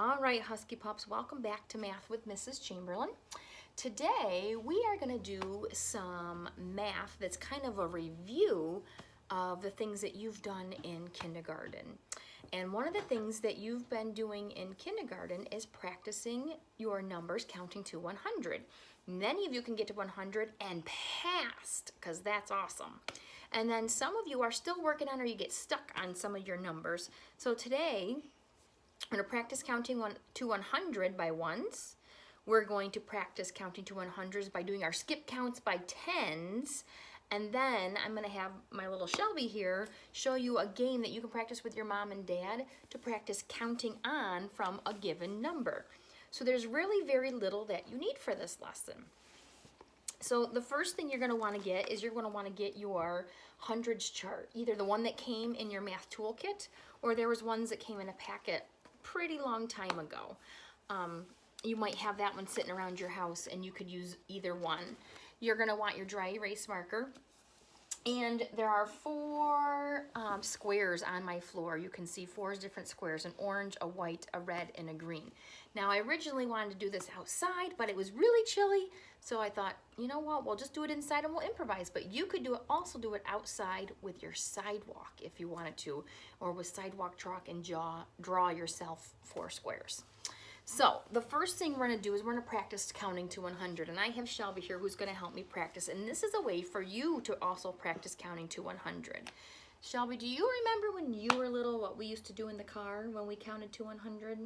All right, Husky Pups, welcome back to Math with Mrs. Chamberlain. Today, we are going to do some math that's kind of a review of the things that you've done in kindergarten. And one of the things that you've been doing in kindergarten is practicing your numbers counting to 100. Many of you can get to 100 and passed, because that's awesome. And then some of you are still working on, or you get stuck on some of your numbers. So today, we're going to practice counting to 100 by ones. We're going to practice counting to 100s by doing our skip counts by tens. And then I'm going to have my little Shelby here show you a game that you can practice with your mom and dad to practice counting on from a given number. So there's really very little that you need for this lesson. So the first thing you're going to want to get is you're going to want to get your hundreds chart, either the one that came in your math toolkit or there was ones that came in a packet pretty long time ago. You might have that one sitting around your house and you could use either one. You're going to want your dry erase marker. And there are four squares on my floor. You can see four different squares, an orange, a white, a red, and a green. Now I originally wanted to do this outside, but it was really chilly. So I thought, you know what, we'll just do it inside and we'll improvise. But you could also do it outside with your sidewalk if you wanted to, or with sidewalk chalk and draw yourself four squares. So the first thing we're going to do is we're going to practice counting to 100. And I have Shelby here who's going to help me practice. And this is a way for you to also practice counting to 100. Shelby, do you remember when you were little what we used to do in the car when we counted to 100?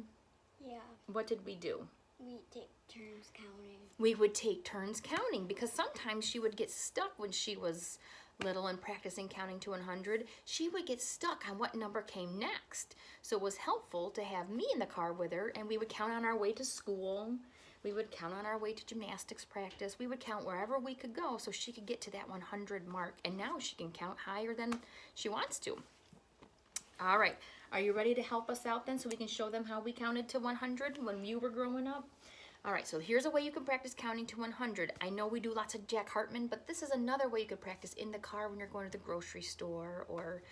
Yeah. What did we do? We take turns counting. We would take turns counting because sometimes she would get stuck when she was little and practicing counting to 100. She would get stuck on what number came next. So it was helpful to have me in the car with her, and we would count on our way to school. We would count on our way to gymnastics practice. We would count wherever we could go so she could get to that 100 mark. And now she can count higher than she wants to. All right. Are you ready to help us out then so we can show them how we counted to 100 when you were growing up? All right, so here's a way you can practice counting to 100. I know we do lots of Jack Hartman, but this is another way you could practice in the car when you're going to the grocery store, or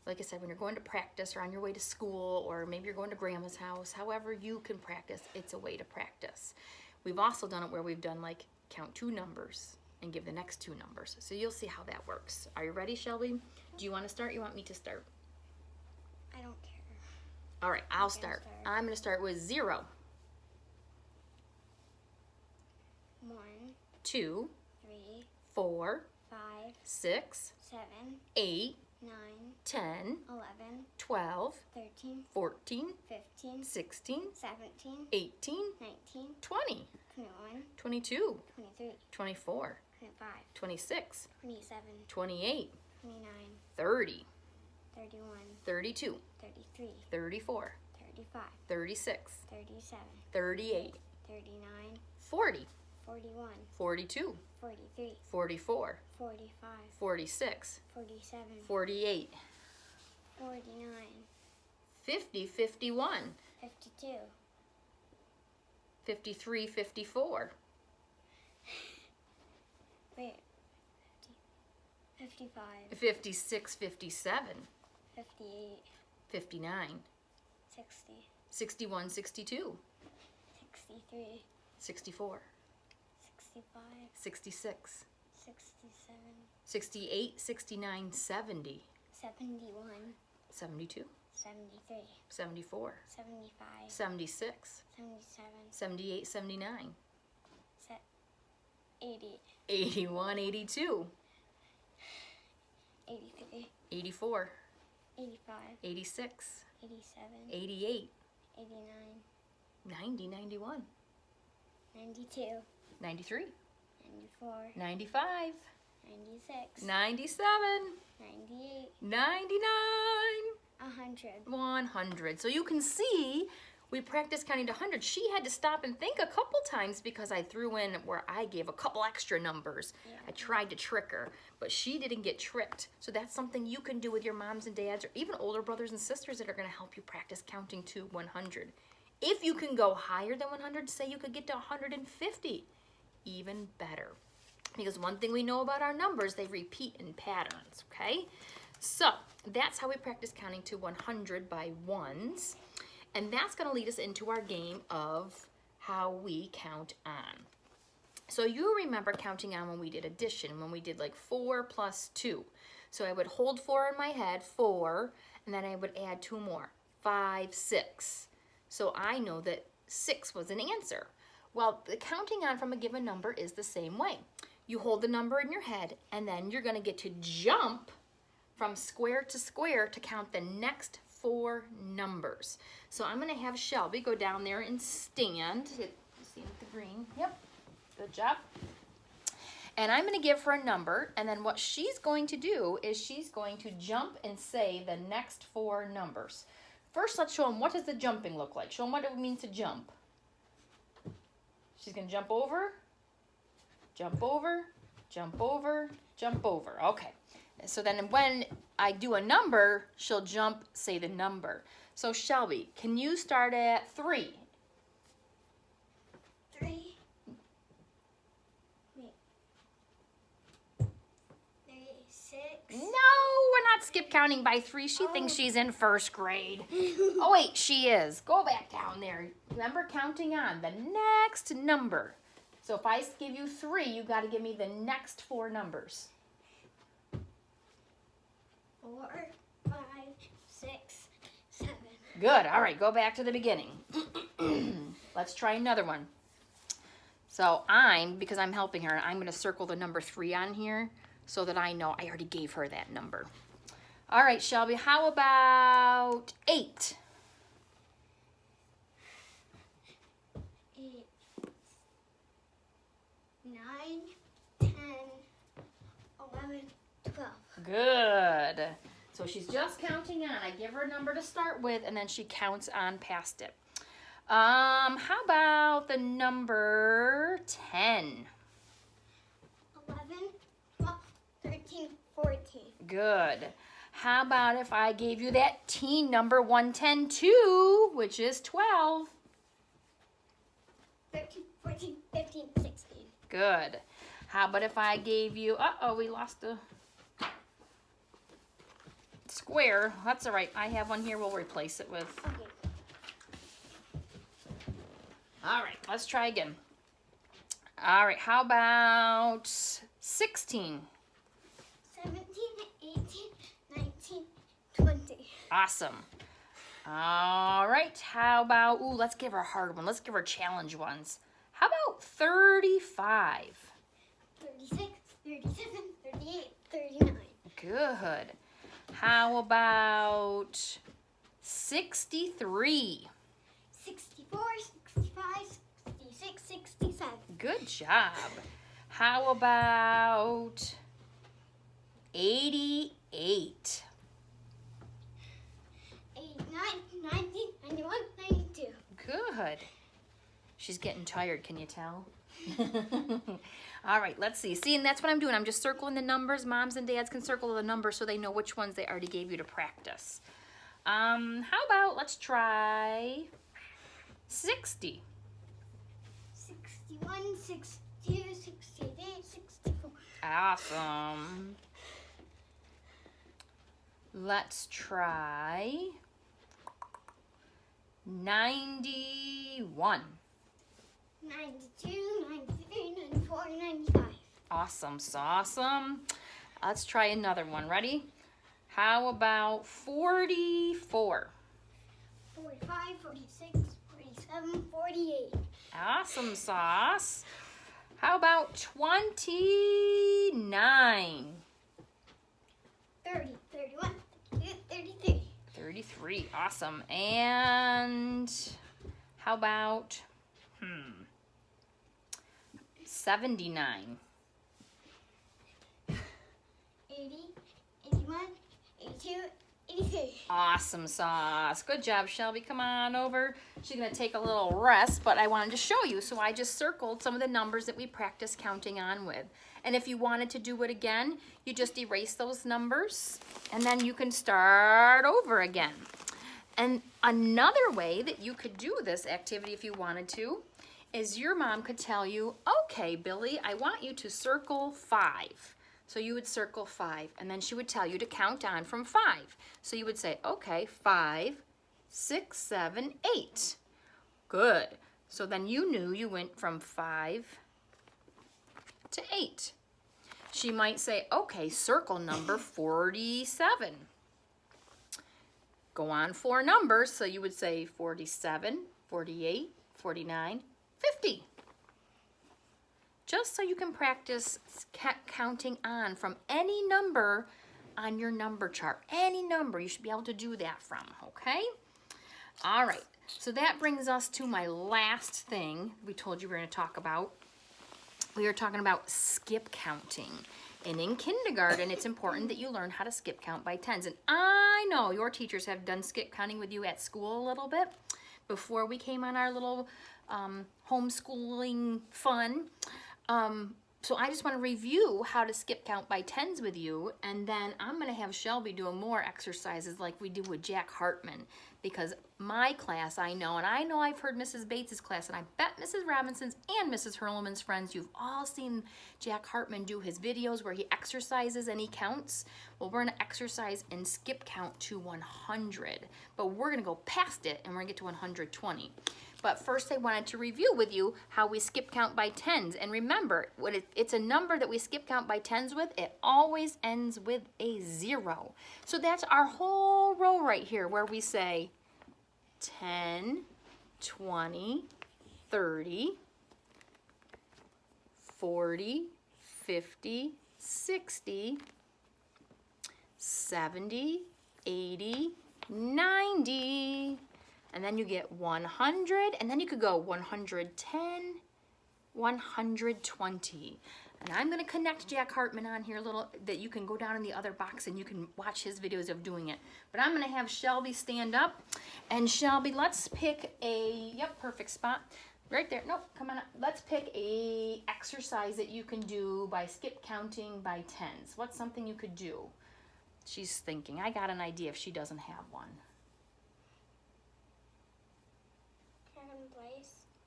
like I said, when you're going to practice or on your way to school, or maybe you're going to grandma's house. However you can practice, it's a way to practice. We've also done it where we've done like count two numbers and give the next two numbers. So you'll see how that works. Are you ready, Shelby? Do you want to start? You want me to start? I don't care. All right, I'll start. I'm going to start with 0. 1, 2, 3, 4, 5, 6, 7, 8, 9, 10, 11, 12, 13, 14, 15, 16, 17, 18, 19, 20, 21, 22, 23, 24, 25, 26, 27, 28, 29, 30, 31, 32, 33, 34, 35, 36, 37, 38, 39, 40, 41, 42, 43, 44, 45, 46, 47, 48, 49, 50, 51, 52, 53, 54, wait, 55, 56, 57, 58, 59, 60, 61, 62, 63, 64, 65, 66, 67, 68, 69, 70, 71, 72, 73, 74, 75, 76, 77, 78, 79, 80, 81, 82, 83, 84, 85, 86, 87, 88, 89, 90, 91, 92, 93, 94, 95, 96, 97, 98, 99, 100. 100. So you can see we practiced counting to 100. She had to stop and think a couple times because I threw in where I gave a couple extra numbers. Yeah. I tried to trick her, but she didn't get tricked. So that's something you can do with your moms and dads or even older brothers and sisters that are going to help you practice counting to 100. If you can go higher than 100, say you could get to 150, even better. Because one thing we know about our numbers, they repeat in patterns, okay? So that's how we practice counting to 100 by ones. And that's going to lead us into our game of how we count on. So you remember counting on when we did addition, when we did like 4 plus 2. So I would hold 4 in my head, 4, and then I would add 2 more, 5, 6. So I know that 6 was an answer. Well, the counting on from a given number is the same way. You hold the number in your head, and then you're going to get to jump from square to square to count the next 4 numbers. So I'm going to have Shelby go down there and stand. See with the green? Yep. Good job. And I'm going to give her a number, and then what she's going to do is she's going to jump and say the next 4 numbers. First, let's show them what does the jumping look like. Show them what it means to jump. She's going to jump over, jump over, jump over, jump over. Okay. So then when I do a number, she'll jump, say the number. So Shelby, can you start at 3? 3. 6. No, we're not skip counting by 3. She thinks she's in 1st grade. Oh, wait, she is. Go back down there. Remember counting on the next number. So if I give you 3, you got to give me the next 4 numbers. 4, 5, 6, 7. Good. All right, go back to the beginning. Let's try another one. So because I'm helping her, I'm going to circle the number 3 on here so that I know I already gave her that number. All right, Shelby, how about 8? 8, 9, 10, 11, 12. Good. So she's just counting on. I give her a number to start with, and then she counts on past it. How about the number 10? 11, 12, 13, 14. Good. How about if I gave you that teen number 110 2, which is 12? 13, 14, 15, 16. Good. How about if I gave you, we lost a square. That's all right. I have one here we'll replace it with. Okay. All right, let's try again. All right, how about 16? 17, 18, 19, 20. Awesome. All right, how about, let's give her a hard one. Let's give her challenge ones. How about 35? 36, 37, 38, 39. Good. How about 63? 64, 65, 66, 67. Good job. How about 88? 89, 90, 91, 92. Good. She's getting tired, can you tell? All right, let's see. See, and that's what I'm doing. I'm just circling the numbers. Moms and dads can circle the numbers so they know which ones they already gave you to practice. How about, let's try 60. 61, 62, 68, 64. Awesome. Let's try 91. 92, 93, 94, 95. Awesome, awesome. Let's try another one. Ready? How about 44? 45, 46, 47, 48. Awesome sauce. How about 29? 30, 31, 32, 33. 33. Awesome. And how about 79? 80, 81, 82, 83. Awesome sauce. Good job, Shelby. Come on over. She's going to take a little rest, but I wanted to show you, so I just circled some of the numbers that we practiced counting on with. And if you wanted to do it again, you just erase those numbers, and then you can start over again. And another way that you could do this activity if you wanted to is your mom could tell you, okay, Billy, I want you to circle 5. So you would circle 5, and then she would tell you to count on from 5. So you would say, okay, 5, 6, 7, 8. Good. So then you knew you went from 5 to 8. She might say, okay, circle number 47. Go on 4 numbers, so you would say 47, 48, 49, 50. Just so you can practice counting on from any number on your number chart. Any number, you should be able to do that from, okay? All right, so that brings us to my last thing we told you we were going to talk about. We were talking about skip counting. And in kindergarten, it's important that you learn how to skip count by tens. And I know your teachers have done skip counting with you at school a little bit before we came on our little homeschooling fun. So I just want to review how to skip count by tens with you, and then I'm going to have Shelby do more exercises like we do with Jack Hartman, because my class, I know, and I know I've heard Mrs. Bates's class, and I bet Mrs. Robinson's and Mrs. Hurleman's friends, you've all seen Jack Hartman do his videos where he exercises and he counts. Well, we're going to exercise and skip count to 100, but we're going to go past it, and we're going to get to 120. But first I wanted to review with you how we skip count by tens. And remember, when it's a number that we skip count by tens with, it always ends with a 0. So that's our whole row right here where we say 10, 20, 30, 40, 50, 60, 70, 80, 90. And then you get 100, and then you could go 110, 120. And I'm gonna connect Jack Hartman on here a little, that you can go down in the other box and you can watch his videos of doing it. But I'm gonna have Shelby stand up. And Shelby, let's pick a, yep, perfect spot. Right there, nope, come on up. Let's pick a exercise that you can do by skip counting by tens. What's something you could do? She's thinking, I got an idea if she doesn't have one.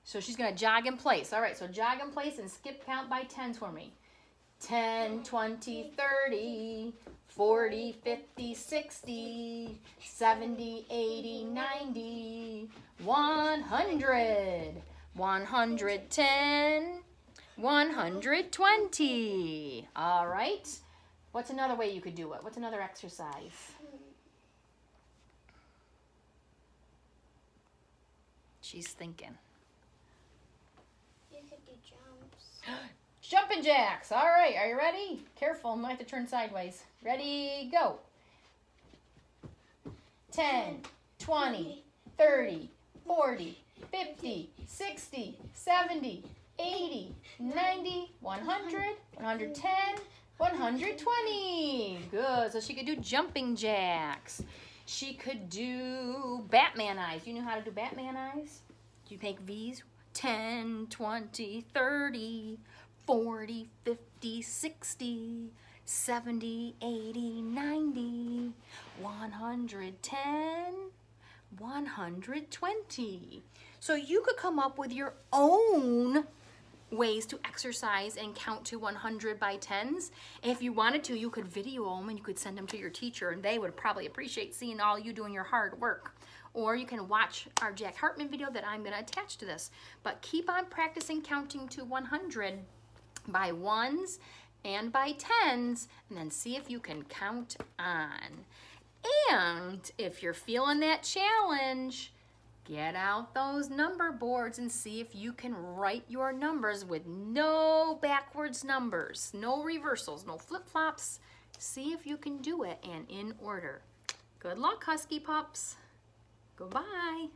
So she's going to jog in place. All right, so jog in place and skip count by tens for me. 10, 20, 30, 40, 50, 60, 70, 80, 90, 100, 110, 120. All right. What's another way you could do it? What's another exercise? She's thinking. Jumping jacks. All right, are you ready? Careful, I might have to turn sideways. Ready, go. 10, 20, 30, 40, 50, 60, 70, 80, 90, 100, 110, 120. Good, so she could do jumping jacks. She could do Batman eyes. You know how to do Batman eyes? You make V's. 10, 20, 30, 40, 50, 60, 70, 80, 90, 110, 120. So you could come up with your own ways to exercise and count to 100 by tens. If you wanted to, you could video them and you could send them to your teacher, and they would probably appreciate seeing all you doing your hard work. Or you can watch our Jack Hartman video that I'm going to attach to this. But keep on practicing counting to 100 by ones and by tens, and then see if you can count on. And if you're feeling that challenge, get out those number boards and see if you can write your numbers with no backwards numbers, no reversals, no flip-flops. See if you can do it and in order. Good luck, Husky Pups. Goodbye.